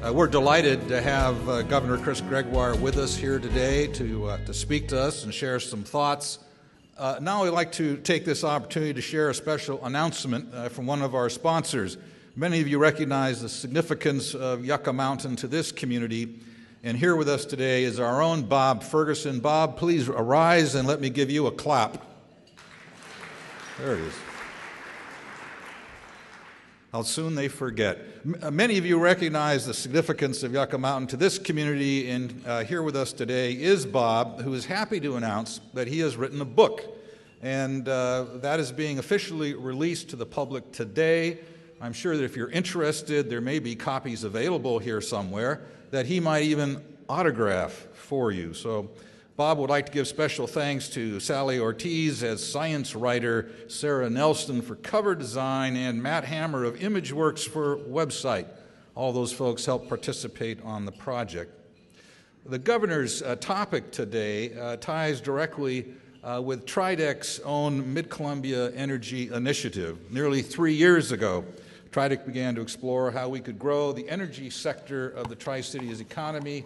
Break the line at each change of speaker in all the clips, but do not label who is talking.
We're delighted to have Governor Chris Gregoire with us here today to speak to us and share some thoughts. Now I'd like to take this opportunity to share a special announcement from one of our sponsors. Many of you recognize the significance of Yucca Mountain to this community, and here with us today is our own Bob Ferguson. Bob, please arise and let me give you a clap. There it is. How soon they forget. Many of you recognize the significance of Yucca Mountain to this community, and here with us today is Bob, who is happy to announce that he has written a book, and that is being officially released to the public today. I'm sure that if you're interested, there may be copies available here somewhere that he might even autograph for you. So Bob would like to give special thanks to Sally Ortiz as science writer, Sarah Nelson for cover design, and Matt Hammer of ImageWorks for website. All those folks helped participate on the project. The governor's topic today ties directly with TRIDEC's own Mid-Columbia Energy Initiative. Nearly 3 years ago, TRIDEC began to explore how we could grow the energy sector of the Tri-Cities economy,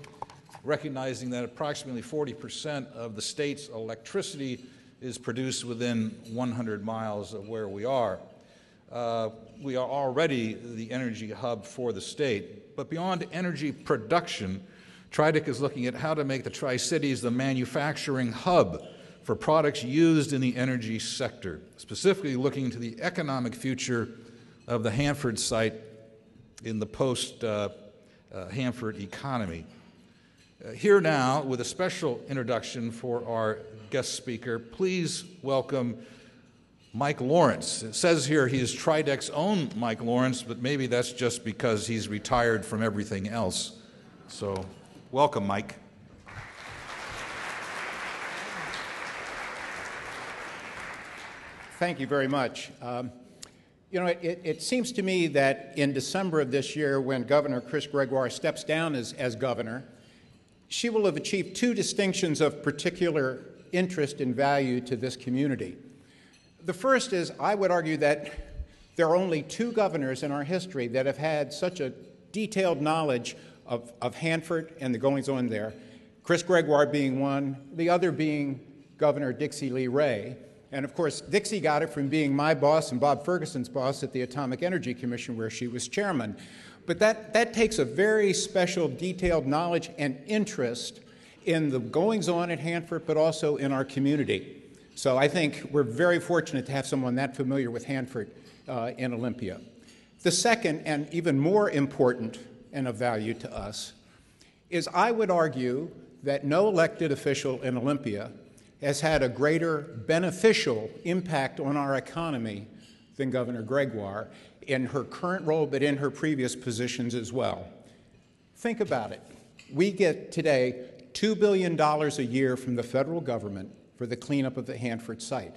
recognizing that approximately 40% of the state's electricity is produced within 100 miles of where we are. We are already the energy hub for the state, but beyond energy production, TRIDEC is looking at how to make the Tri-Cities the manufacturing hub for products used in the energy sector, specifically looking to the economic future of the Hanford site in the post-Hanford economy. Here now, with a special introduction for our guest speaker, please welcome Mike Lawrence. It says here he is TRIDEC's own Mike Lawrence, but maybe that's just because he's retired from everything else. So, welcome, Mike.
Thank you very much. You know, it seems to me that in December of this year, when Governor Chris Gregoire steps down as governor, she will have achieved two distinctions of particular interest and value to this community. The first is, I would argue that there are only two governors in our history that have had such a detailed knowledge of Hanford and the goings-on there, Chris Gregoire being one, the other being Governor Dixie Lee Ray. And of course, Dixie got it from being my boss and Bob Ferguson's boss at the Atomic Energy Commission, where she was chairman. But that takes a very special, detailed knowledge and interest in the goings-on at Hanford, but also in our community. So I think we're very fortunate to have someone that familiar with Hanford in Olympia. The second, and even more important and of value to us, is I would argue that no elected official in Olympia has had a greater beneficial impact on our economy than Governor Gregoire in her current role, but in her previous positions as well. Think about it. We get today $2 billion a year from the federal government for the cleanup of the Hanford site.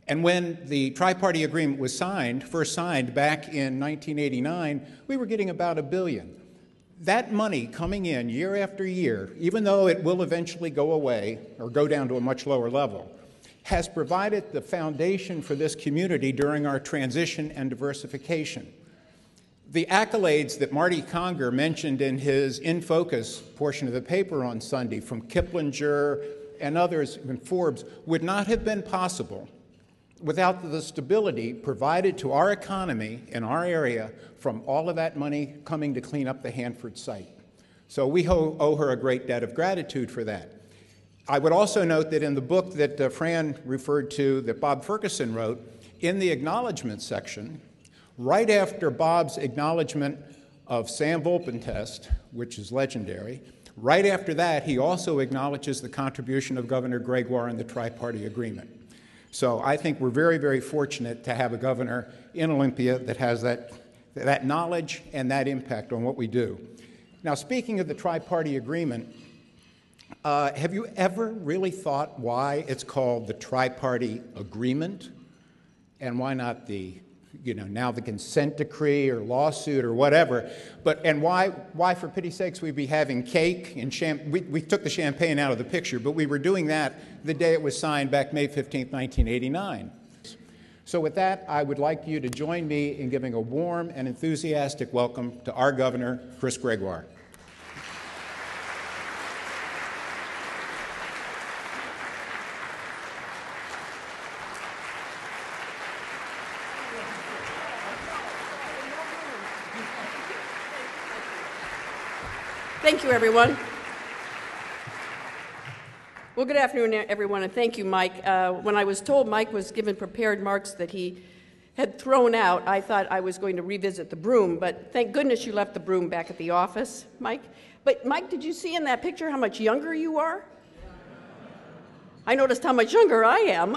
And when the tri-party agreement was first signed back in 1989, we were getting about $1 billion. That money coming in year after year, even though it will eventually go away or go down to a much lower level, has provided the foundation for this community during our transition and diversification. The accolades that Marty Conger mentioned in his In Focus portion of the paper on Sunday from Kiplinger and others in Forbes would not have been possible without the stability provided to our economy in our area from all of that money coming to clean up the Hanford site. So we owe her a great debt of gratitude for that. I would also note that in the book that Fran referred to, that Bob Ferguson wrote, in the acknowledgement section, right after Bob's acknowledgement of Sam Volpentest, which is legendary, right after that, he also acknowledges the contribution of Governor Gregoire in the tri-party agreement. So I think we're very, very fortunate to have a governor in Olympia that has that knowledge and that impact on what we do. Now, speaking of the tri-party agreement, have you ever really thought why it's called the tri-party agreement and why not the, now the consent decree or lawsuit or whatever? And why for pity's sakes, we'd be having cake and champagne? We took the champagne out of the picture, but we were doing that the day it was signed back May 15th, 1989. So with that, I would like you to join me in giving a warm and enthusiastic welcome to our governor, Chris Gregoire.
Thank you, everyone. Well, good afternoon, everyone, and thank you, Mike. When I was told Mike was given prepared marks that he had thrown out, I thought I was going to revisit the broom, but thank goodness you left the broom back at the office, Mike. But, Mike, did you see in that picture how much younger you are? I noticed how much younger I am.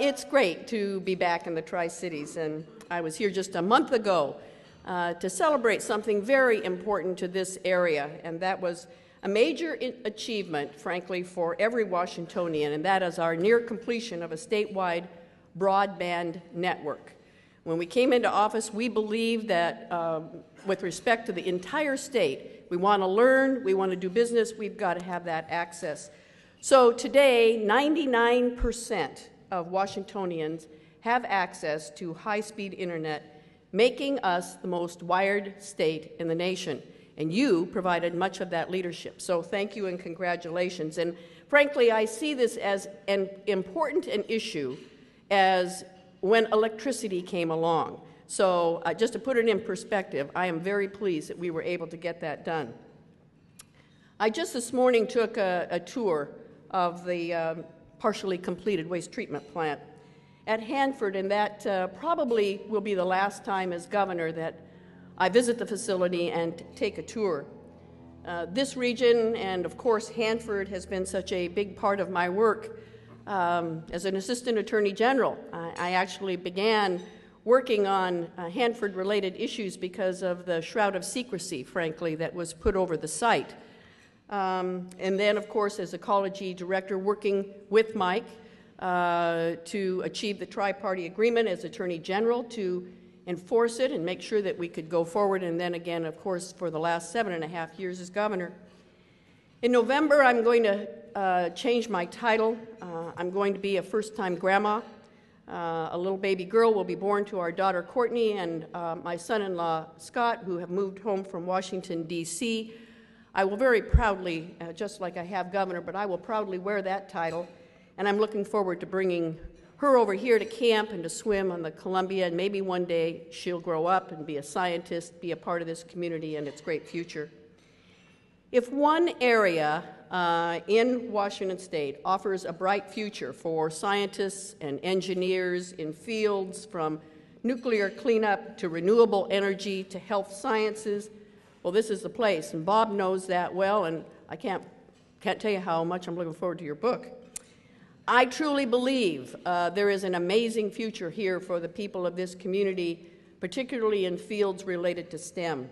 It's great to be back in the Tri-Cities, and I was here just a month ago to celebrate something very important to this area, and that was a major achievement, frankly, for every Washingtonian, and that is our near completion of a statewide broadband network. When we came into office, we believed that with respect to the entire state, we want to learn, we want to do business, we've got to have that access. So today, 99% of Washingtonians have access to high-speed internet, making us the most wired state in the nation. And you provided much of that leadership. So thank you and congratulations. And frankly, I see this as an important an issue as when electricity came along. So just to put it in perspective, I am very pleased that we were able to get that done. I just this morning took a tour of the partially completed waste treatment plant at Hanford, and that probably will be the last time as governor that I visit the facility and take a tour. This region, and of course Hanford, has been such a big part of my work. As an assistant attorney general, I actually began working on Hanford-related issues because of the shroud of secrecy, frankly, that was put over the site. And then, of course, as ecology director, working with Mike to achieve the tri-party agreement as attorney general to enforce it and make sure that we could go forward, and then again, of course, for the last 7.5 years as governor. In November, I'm going to change my title. I'm going to be a first-time grandma. A little baby girl will be born to our daughter, Courtney, and my son-in-law, Scott, who have moved home from Washington, D.C. I will very proudly, just like I have governor, but I will proudly wear that title, and I'm looking forward to bringing her over here to camp and to swim on the Columbia, and maybe one day she'll grow up and be a scientist, be a part of this community and its great future. If one area in Washington State offers a bright future for scientists and engineers in fields from nuclear cleanup to renewable energy to health sciences, well, this is the place, and Bob knows that well, and I can't tell you how much I'm looking forward to your book. I truly believe there is an amazing future here for the people of this community, particularly in fields related to STEM.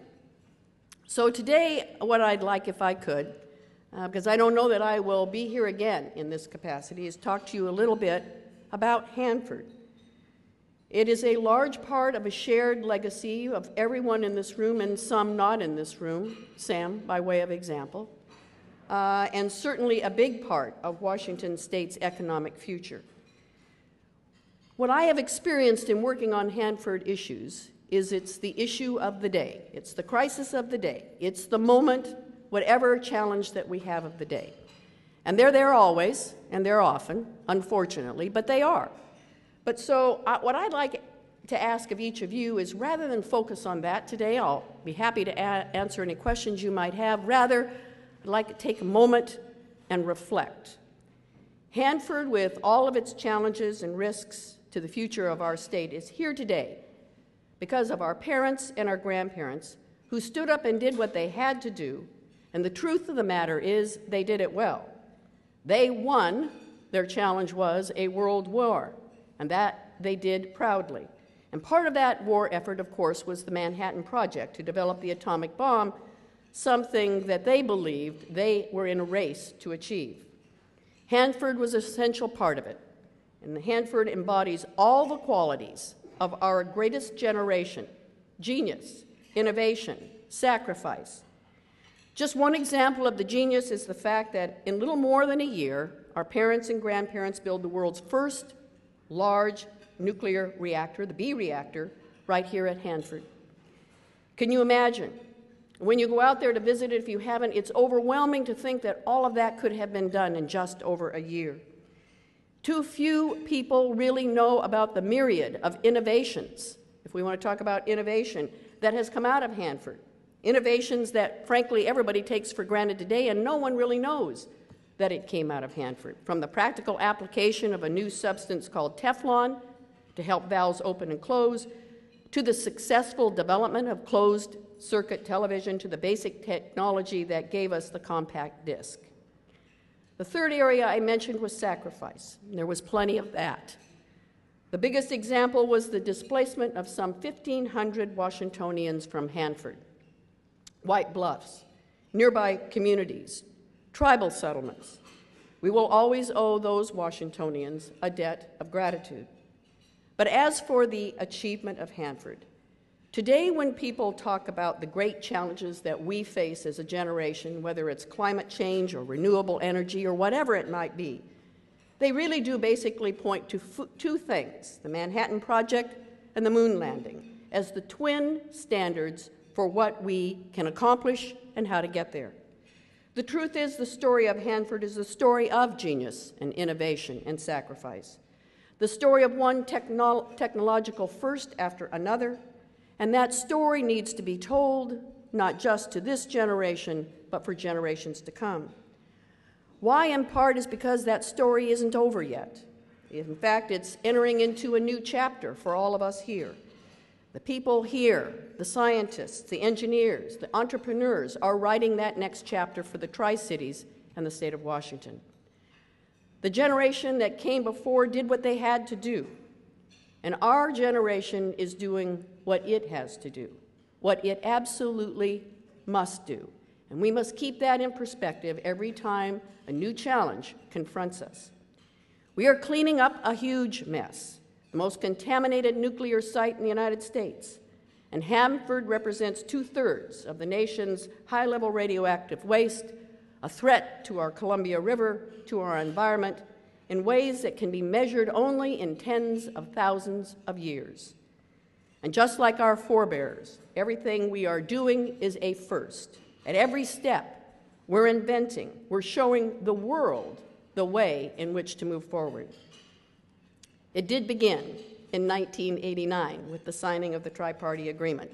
So today, what I'd like, if I could, because I don't know that I will be here again in this capacity, is talk to you a little bit about Hanford. It is a large part of a shared legacy of everyone in this room and some not in this room, Sam, by way of example. And certainly a big part of Washington State's economic future. What I have experienced in working on Hanford issues is it's the issue of the day. It's the crisis of the day. It's the moment, whatever challenge that we have of the day. And they're there always, and they're often, unfortunately, but they are. But so what I'd like to ask of each of you is, rather than focus on that today, I'll be happy to answer any questions you might have. Rather, I'd like to take a moment and reflect. Hanford, with all of its challenges and risks to the future of our state, is here today because of our parents and our grandparents who stood up and did what they had to do, and the truth of the matter is they did it well. They won. Their challenge was a world war, and that they did proudly. And part of that war effort, of course, was the Manhattan Project to develop the atomic bomb, something that they believed they were in a race to achieve. Hanford was an essential part of it, and Hanford embodies all the qualities of our greatest generation: genius, innovation, sacrifice. Just one example of the genius is the fact that in little more than a year, our parents and grandparents built the world's first large nuclear reactor, the B reactor, right here at Hanford. Can you imagine? When you go out there to visit it, if you haven't, it's overwhelming to think that all of that could have been done in just over a year. Too few people really know about the myriad of innovations, if we want to talk about innovation, that has come out of Hanford. Innovations that, frankly, everybody takes for granted today, and no one really knows that it came out of Hanford. From the practical application of a new substance called Teflon to help valves open and close, to the successful development of closed-circuit television, to the basic technology that gave us the compact disc. The third area I mentioned was sacrifice. There was plenty of that. The biggest example was the displacement of some 1,500 Washingtonians from Hanford, White Bluffs, nearby communities, tribal settlements. We will always owe those Washingtonians a debt of gratitude. But as for the achievement of Hanford, today when people talk about the great challenges that we face as a generation, whether it's climate change or renewable energy or whatever it might be, they really do basically point to two things, the Manhattan Project and the moon landing, as the twin standards for what we can accomplish and how to get there. The truth is, the story of Hanford is the story of genius and innovation and sacrifice, the story of one technological first after another, and that story needs to be told not just to this generation, but for generations to come. Why, in part, is because that story isn't over yet. In fact, it's entering into a new chapter for all of us here. The people here, the scientists, the engineers, the entrepreneurs are writing that next chapter for the Tri-Cities and the state of Washington. The generation that came before did what they had to do, and our generation is doing what it has to do, what it absolutely must do. And we must keep that in perspective every time a new challenge confronts us. We are cleaning up a huge mess, the most contaminated nuclear site in the United States, and Hanford represents 2/3 of the nation's high-level radioactive waste, a threat to our Columbia River, to our environment, in ways that can be measured only in tens of thousands of years. And just like our forebears, everything we are doing is a first. At every step, we're inventing, we're showing the world the way in which to move forward. It did begin in 1989 with the signing of the Tri-Party Agreement.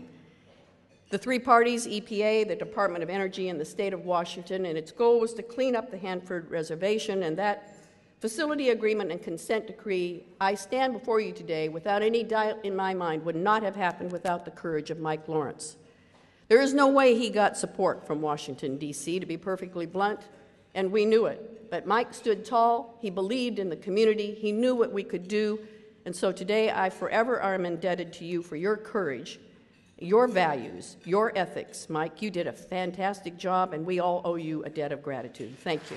The three parties, EPA, the Department of Energy, and the state of Washington, and its goal was to clean up the Hanford Reservation, and that facility agreement and consent decree, I stand before you today without any doubt in my mind, would not have happened without the courage of Mike Lawrence. There is no way he got support from Washington, D.C., to be perfectly blunt, and we knew it. But Mike stood tall, he believed in the community, he knew what we could do, and so today I forever am indebted to you for your courage, your values, your ethics. Mike, you did a fantastic job, and we all owe you a debt of gratitude. Thank you.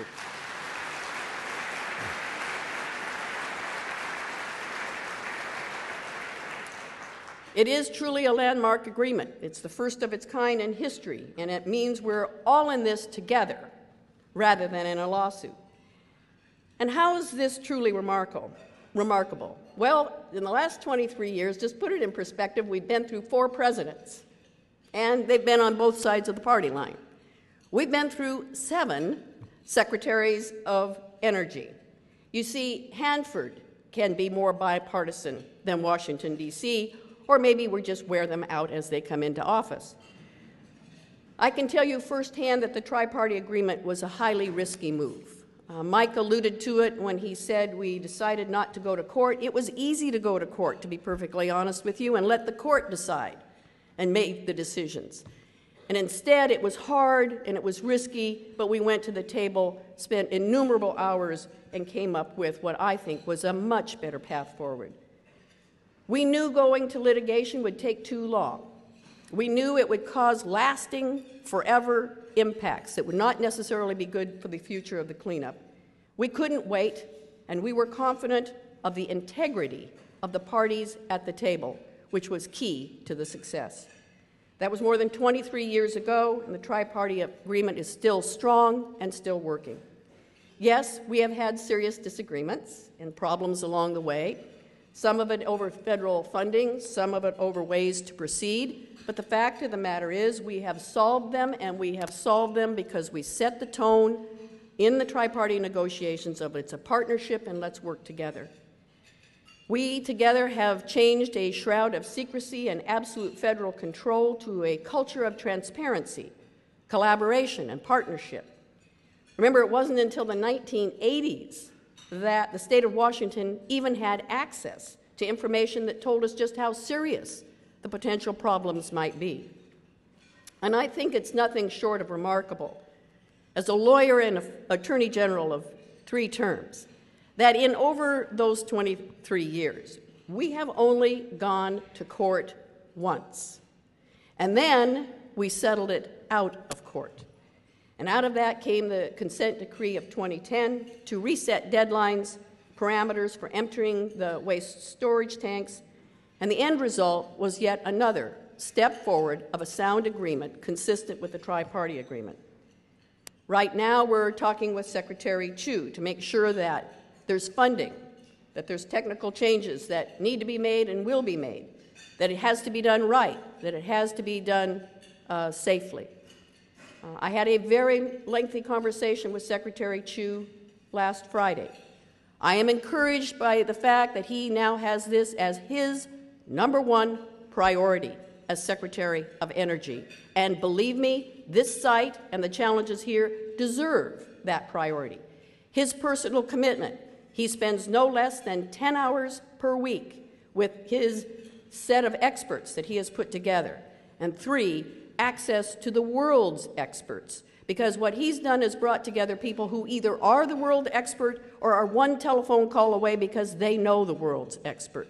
It is truly a landmark agreement. It's the first of its kind in history, and it means we're all in this together rather than in a lawsuit. And how is this truly remarkable? Well, in the last 23 years, just put it in perspective, we've been through 4 presidents, and they've been on both sides of the party line. We've been through 7 secretaries of energy. You see, Hanford can be more bipartisan than Washington, D.C., or maybe we just wear them out as they come into office. I can tell you firsthand that the Tri-Party Agreement was a highly risky move. Mike alluded to it when he said we decided not to go to court. It was easy to go to court, to be perfectly honest with you, and let the court decide and make the decisions. And instead, it was hard and it was risky, but we went to the table, spent innumerable hours, and came up with what I think was a much better path forward. We knew going to litigation would take too long. We knew it would cause lasting, forever impacts that would not necessarily be good for the future of the cleanup. We couldn't wait, and we were confident of the integrity of the parties at the table, which was key to the success. That was more than 23 years ago, and the Tri-Party Agreement is still strong and still working. Yes, we have had serious disagreements and problems along the way, Some of it over federal funding, some of it over ways to proceed. But the fact of the matter is we have solved them, and we have solved them because we set the tone in the tri-party negotiations of it's a partnership and let's work together. We together have changed a shroud of secrecy and absolute federal control to a culture of transparency, collaboration, and partnership. Remember, it wasn't until the 1980s that the state of Washington even had access to information that told us just how serious the potential problems might be. And I think it's nothing short of remarkable, as a lawyer and attorney general of 3 terms, that in over those 23 years, we have only gone to court once. And then we settled it out of court. And out of that came the consent decree of 2010 to reset deadlines, parameters for emptying the waste storage tanks, and the end result was yet another step forward of a sound agreement consistent with the tri-party agreement. Right now, we're talking with Secretary Chu to make sure that there's funding, that there's technical changes that need to be made and will be made, that it has to be done right, that it has to be done safely. I had a very lengthy conversation with Secretary Chu last Friday. I am encouraged by the fact that he now has this as his #1 priority as Secretary of Energy. And believe me, this site and the challenges here deserve that priority. His personal commitment, he spends no less than 10 hours per week with his set of experts that he has put together. And 3, access to the world's experts, because what he's done is brought together people who either are the world expert or are one telephone call away because they know the world's expert.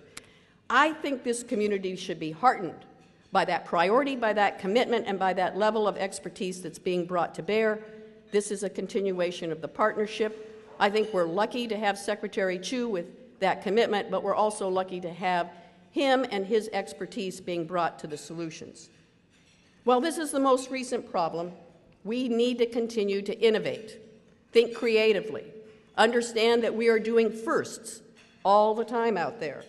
I think this community should be heartened by that priority, by that commitment, and by that level of expertise that's being brought to bear. This is a continuation of the partnership. I think we're lucky to have Secretary Chu with that commitment, but we're also lucky to have him and his expertise being brought to the solutions. While this is the most recent problem, we need to continue to innovate, think creatively, understand that we are doing firsts all the time out there.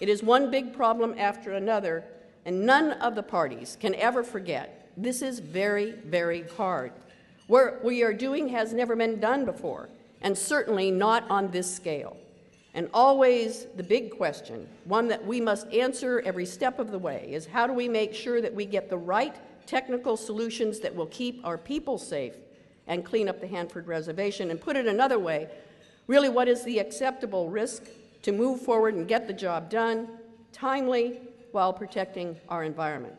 It is one big problem after another, and none of the parties can ever forget this is very, very hard. What we are doing has never been done before, and certainly not on this scale. And always the big question, one that we must answer every step of the way, is how do we make sure that we get the right technical solutions that will keep our people safe and clean up the Hanford Reservation? And put it another way, really what is the acceptable risk to move forward and get the job done timely while protecting our environment?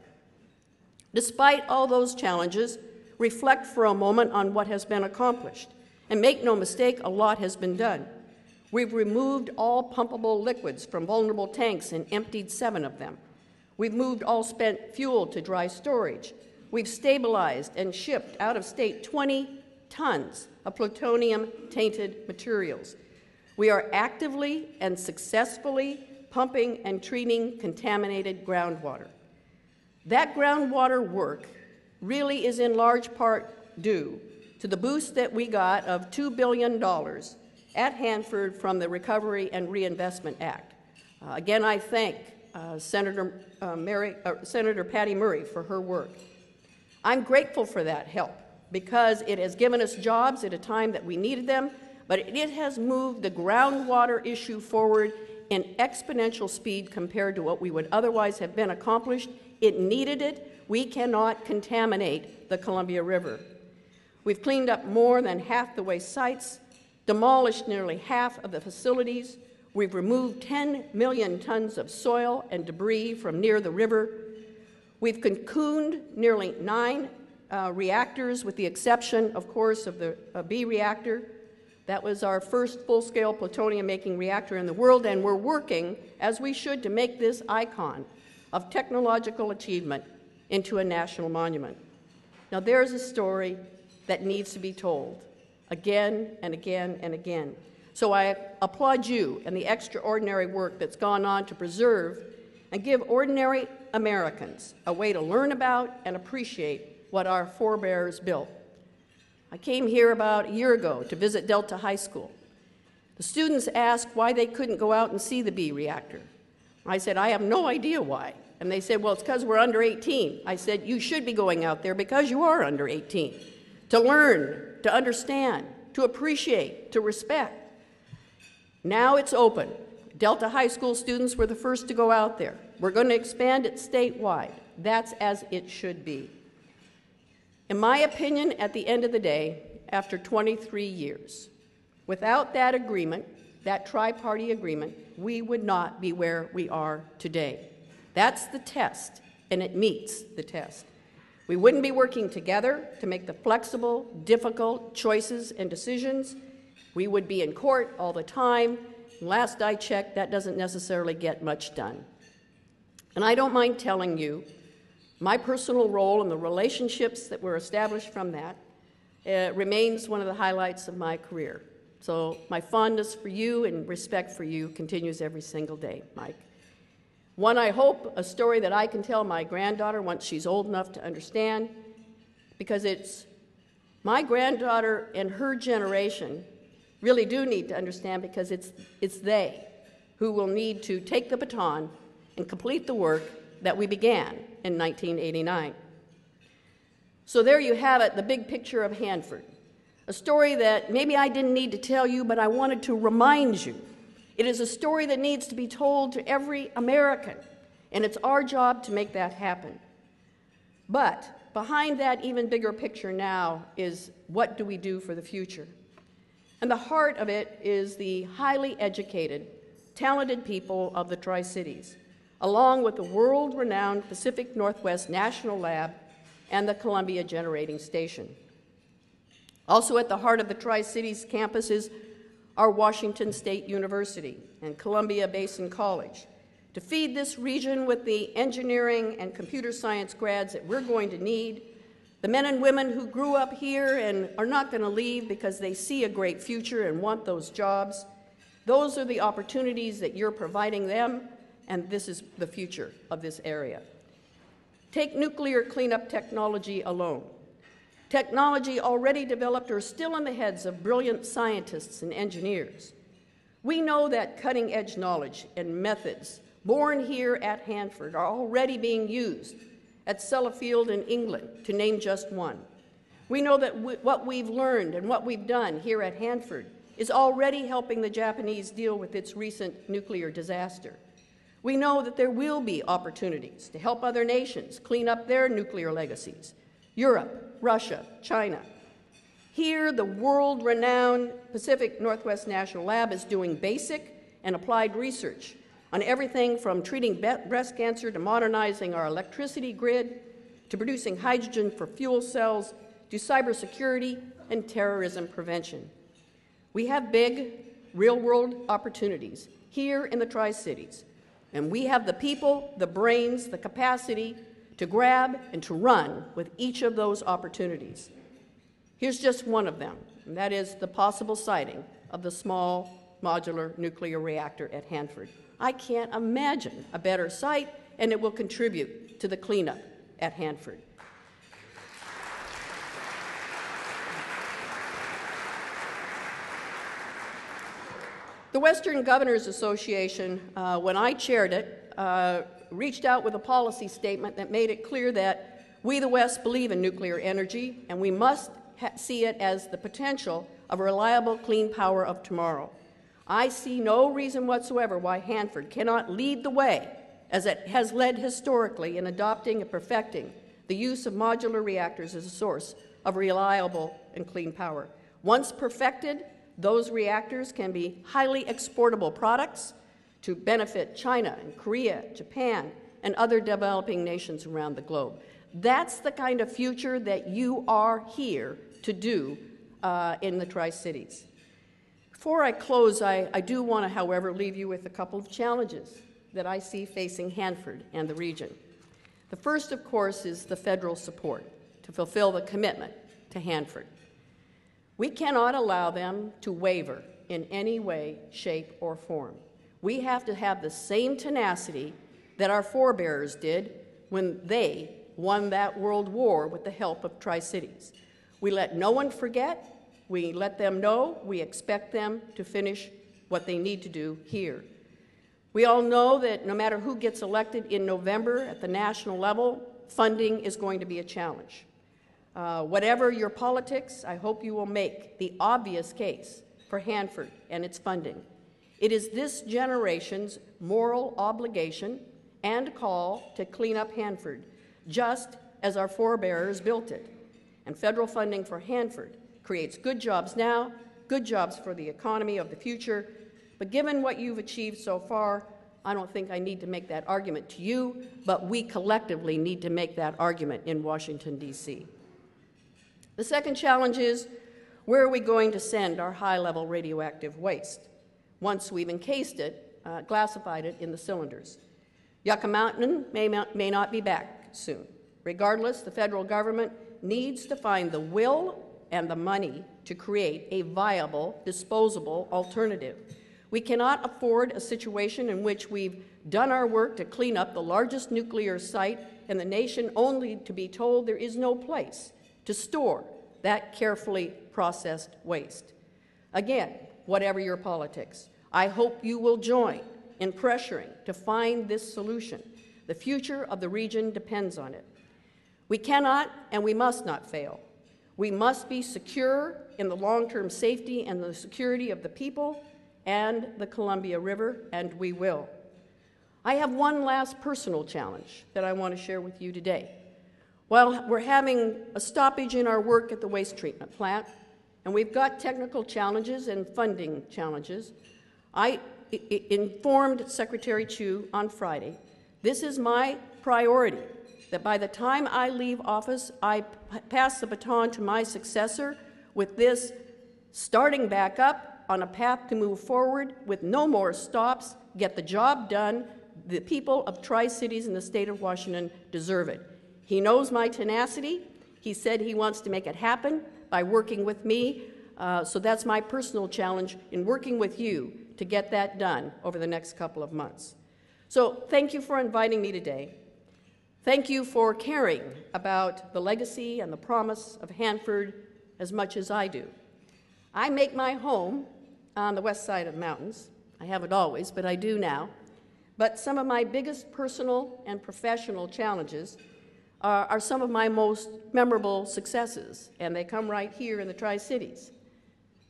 Despite all those challenges, reflect for a moment on what has been accomplished. And make no mistake, a lot has been done. We've removed all pumpable liquids from vulnerable tanks and emptied 7 of them. We've moved all spent fuel to dry storage. We've stabilized and shipped out of state 20 tons of plutonium-tainted materials. We are actively and successfully pumping and treating contaminated groundwater. That groundwater work really is in large part due to the boost that we got of $2 billion at Hanford from the Recovery and Reinvestment Act. Again, I thank Senator Patty Murray for her work. I'm grateful for that help because it has given us jobs at a time that we needed them, but it has moved the groundwater issue forward in exponential speed compared to what we would otherwise have been accomplished. It needed it. We cannot contaminate the Columbia River. We've cleaned up more than half the waste sites, demolished nearly half of the facilities. We've removed 10 million tons of soil and debris from near the river. We've cocooned nearly 9 reactors, with the exception, of course, of the B reactor. That was our first full-scale plutonium-making reactor in the world, and we're working, as we should, to make this icon of technological achievement into a national monument. Now, there's a story that needs to be told again and again and again. So I applaud you and the extraordinary work that's gone on to preserve and give ordinary Americans a way to learn about and appreciate what our forebears built. I came here about a year ago to visit Delta High School. The students asked why they couldn't go out and see the B reactor. I said, I have no idea why. And they said, well, it's because we're under 18. I said, you should be going out there because you are under 18, to learn, to understand, to appreciate, to respect. Now it's open. Delta High School students were the first to go out there. We're going to expand it statewide. That's as it should be. In my opinion, at the end of the day, after 23 years, without that agreement, that tri-party agreement, we would not be where we are today. That's the test, and it meets the test. We wouldn't be working together to make the flexible, difficult choices and decisions. We would be in court all the time. Last I checked, that doesn't necessarily get much done. And I don't mind telling you, my personal role and the relationships that were established from that remains one of the highlights of my career. So my fondness for you and respect for you continues every single day, Mike. One, I hope, a story that I can tell my granddaughter once she's old enough to understand, because it's my granddaughter and her generation really do need to understand, because it's they who will need to take the baton and complete the work that we began in 1989. So there you have it, the big picture of Hanford. A story that maybe I didn't need to tell you, but I wanted to remind you. It is a story that needs to be told to every American, and it's our job to make that happen. But behind that even bigger picture now is, what do we do for the future? And the heart of it is the highly educated, talented people of the Tri-Cities, along with the world-renowned Pacific Northwest National Lab and the Columbia Generating Station. Also at the heart of the Tri-Cities campus is our Washington State University and Columbia Basin College, to feed this region with the engineering and computer science grads that we're going to need, the men and women who grew up here and are not going to leave because they see a great future and want those jobs. Those are the opportunities that you're providing them, and this is the future of this area. Take nuclear cleanup technology alone. Technology already developed or still in the heads of brilliant scientists and engineers. We know that cutting-edge knowledge and methods born here at Hanford are already being used at Sellafield in England, to name just one. We know that what we've learned and what we've done here at Hanford is already helping the Japanese deal with its recent nuclear disaster. We know that there will be opportunities to help other nations clean up their nuclear legacies. Europe, Russia, China. Here, the world-renowned Pacific Northwest National Lab is doing basic and applied research on everything from treating breast cancer to modernizing our electricity grid, to producing hydrogen for fuel cells, to cybersecurity and terrorism prevention. We have big, real-world opportunities here in the Tri-Cities, and we have the people, the brains, the capacity to grab and to run with each of those opportunities. Here's just one of them, and that is the possible siting of the small modular nuclear reactor at Hanford. I can't imagine a better site, and it will contribute to the cleanup at Hanford. The Western Governors Association, when I chaired it, reached out with a policy statement that made it clear that we, the West, believe in nuclear energy, and we must see it as the potential of a reliable, clean power of tomorrow. I see no reason whatsoever why Hanford cannot lead the way, as it has led historically, in adopting and perfecting the use of modular reactors as a source of reliable and clean power. Once perfected, those reactors can be highly exportable products to benefit China and Korea, Japan, and other developing nations around the globe. That's the kind of future that you are here to do in the Tri-Cities. Before I close, I do want to, however, leave you with a couple of challenges that I see facing Hanford and the region. The first, of course, is the federal support to fulfill the commitment to Hanford. We cannot allow them to waver in any way, shape, or form. We have to have the same tenacity that our forebears did when they won that world war with the help of Tri-Cities. We let no one forget. We let them know we expect them to finish what they need to do here. We all know that no matter who gets elected in November at the national level, funding is going to be a challenge. Whatever your politics, I hope you will make the obvious case for Hanford and its funding. It is this generation's moral obligation and call to clean up Hanford, just as our forebears built it. And federal funding for Hanford creates good jobs now, good jobs for the economy of the future. But given what you've achieved so far, I don't think I need to make that argument to you, but we collectively need to make that argument in Washington, D.C. The second challenge is, where are we going to send our high-level radioactive waste once we've encased it, glassified it in the cylinders? Yucca Mountain may not be back soon. Regardless, the federal government needs to find the will and the money to create a viable, disposable alternative. We cannot afford a situation in which we've done our work to clean up the largest nuclear site in the nation only to be told there is no place to store that carefully processed waste. Again, whatever your politics, I hope you will join in pressuring to find this solution. The future of the region depends on it. We cannot and we must not fail. We must be secure in the long-term safety and the security of the people and the Columbia River, and we will. I have one last personal challenge that I want to share with you today. While we're having a stoppage in our work at the waste treatment plant, and we've got technical challenges and funding challenges, I informed Secretary Chu on Friday, this is my priority, that by the time I leave office, I pass the baton to my successor with this starting back up on a path to move forward with no more stops, get the job done. The people of Tri-Cities in the state of Washington deserve it. He knows my tenacity. He said he wants to make it happen by working with me. So that's my personal challenge in working with you to get that done over the next couple of months. So thank you for inviting me today. Thank you for caring about the legacy and the promise of Hanford as much as I do. I make my home on the west side of the mountains. I haven't always, but I do now. But some of my biggest personal and professional challenges are some of my most memorable successes, and they come right here in the Tri-Cities.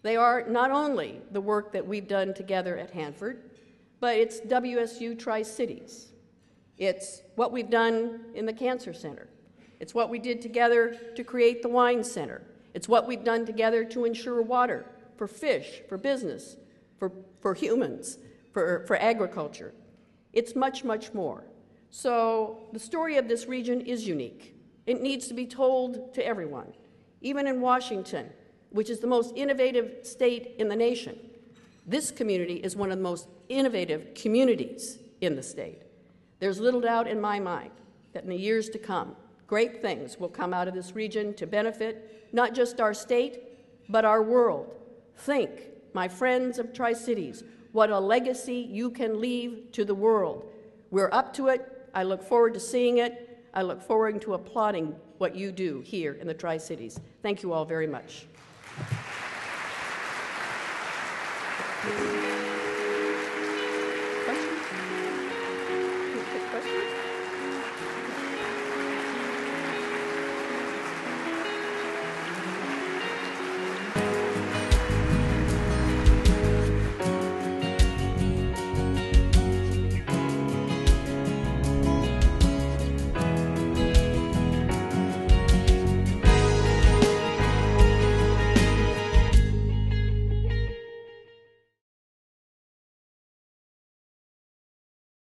They are not only the work that we've done together at Hanford, but it's WSU Tri-Cities. It's what we've done in the Cancer Center. It's what we did together to create the Wine Center. It's what we've done together to ensure water for fish, for business, for humans, for agriculture. It's much, much more. So the story of this region is unique. It needs to be told to everyone, even in Washington, which is the most innovative state in the nation. This community is one of the most innovative communities in the state. There's little doubt in my mind that in the years to come, great things will come out of this region to benefit not just our state, but our world. Think, my friends of Tri-Cities, what a legacy you can leave to the world. We're up to it. I look forward to seeing it. I look forward to applauding what you do here in the Tri-Cities. Thank you all very much.